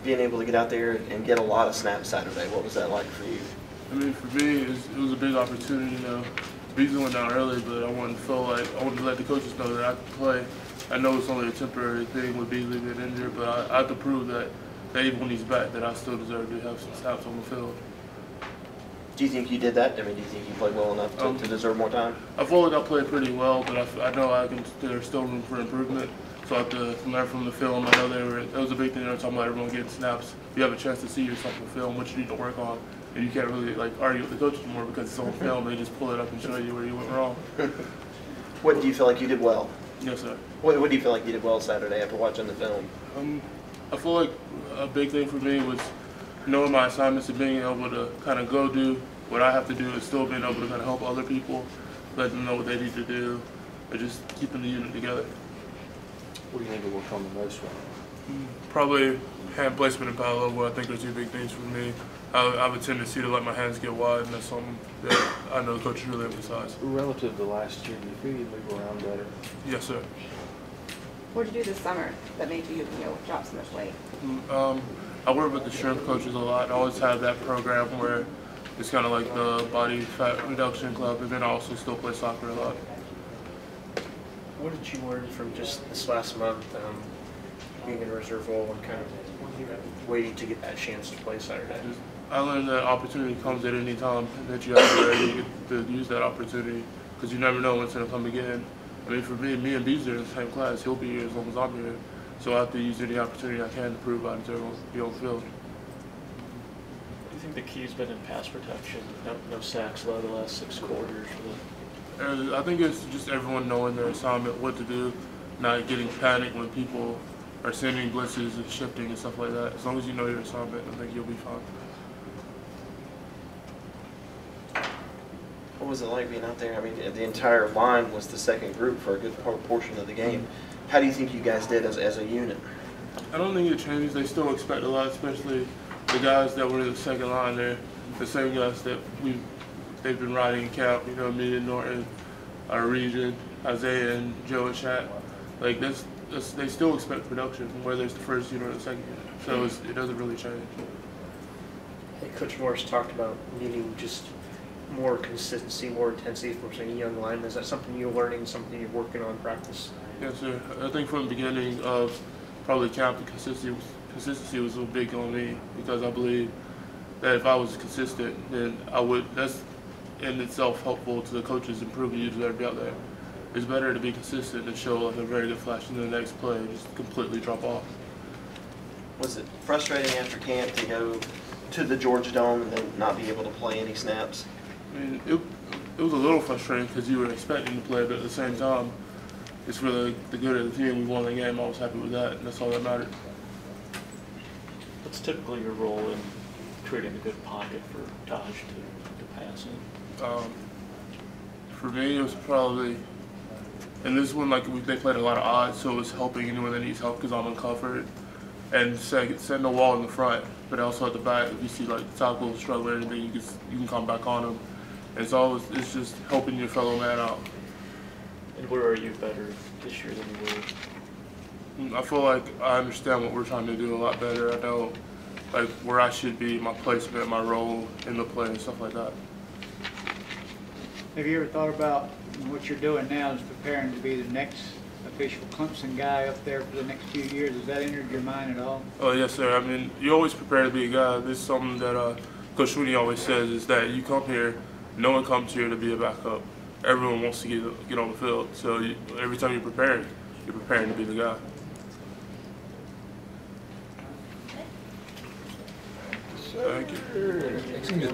being able to get out there and get a lot of snaps Saturday? What was that like for you? I mean, for me, it was a big opportunity. You know, Beasley went down early, but I wanted to let the coaches know that I could play. I know it's only a temporary thing with Beasley getting injured, but I have to prove that even when he's back, that I still deserve to have some snaps on the field. Do you think you did that? I mean, do you think you played well enough to deserve more time? I feel like I played pretty well, but I know there's still room for improvement. So I have to learn from the film. I know that was a big thing they were talking about, everyone getting snaps. You have a chance to see yourself on film, what you need to work on, and you can't really argue with the coaches anymore because it's on film. They just pull it up and show you where you went wrong. What do you feel like you did well? Yes, sir. What do you feel like you did well Saturday after watching the film? I feel like a big thing for me was knowing my assignments and being able to kind of go do what I have to do and still being able to kind of help other people, let them know what they need to do, and just keeping the unit together. What do you think will work on the most one? Probably hand placement and power level, I think, are two big things for me. I have a tendency to let my hands get wide, and that's something that I know the coaches really emphasize. Relative to last year, do you feel you move around better? Yes, sir. What did you do this summer that made you, drop so much weight? I work with the strength coaches a lot. I always have that program where it's kind of like the body fat reduction club, and then I also still play soccer a lot. What did you learn from just this last month, being in a reserve role and kind of waiting to get that chance to play Saturday? I learned that opportunity comes at any time, and that you have to be ready to use that opportunity because you never know when it's going to come again. I mean, for me and Beasley are in the same class. He'll be here as long as I'm here, so I have to use any opportunity I can to prove I deserve to be on the field. Do you think the key's been in pass protection? No sacks allowed the last 6 quarters. I think it's just everyone knowing their assignment, what to do, not getting panicked when people are sending blitzes and shifting and stuff like that. As long as you know your assignment, I think you'll be fine. What was it like being out there? I mean, the entire line was the second group for a good portion of the game. How do you think you guys did as a unit? I don't think it changed. They still expect a lot, especially the guys that were in the second line there, the same guys that they've been riding in camp, me and Norton, our region, Isaiah and Joe and Shaq. Like they still expect production, whether it's the first unit or the second unit. So it doesn't really change. Hey, Coach Morris talked about needing just more consistency, more intensity from some young linemen. Is that something you're learning, something you're working on in practice? Yes, sir. I think from the beginning of probably camp, the consistency was so big on me because I believe that if I was consistent, then that's in itself helpful to the coaches and prove you deserve to be out there. It's better to be consistent than show like a very good flash in the next play and just completely drop off. Was it frustrating after camp to go to the Georgia Dome and then not be able to play any snaps? I mean, it was a little frustrating because you were expecting to play, but at the same time, it's for the good of the team. We won the game. I was happy with that, and that's all that mattered. What's typically your role in creating a good pocket for Taj to pass in? For me, it was probably, and this one, they played a lot of odds, so it was helping anyone that needs help because I'm uncovered, and setting a wall in the front, but also at the back, if you see the tackle struggling or anything, you can come back on them. And so it's just helping your fellow man out. And where are you better this year than you were? I feel like I understand what we're trying to do a lot better. I know where I should be, my placement, my role in the play and stuff like that. Have you ever thought about what you're doing now is preparing to be the next official Clemson guy up there for the next few years? Has that entered your mind at all? Oh, yes, sir. I mean, you always prepare to be a guy. This is something that Coach Sweeney always says is that you come here, no one comes here to be a backup. Everyone wants to get on the field. So every time you're preparing to be the guy. Thank you.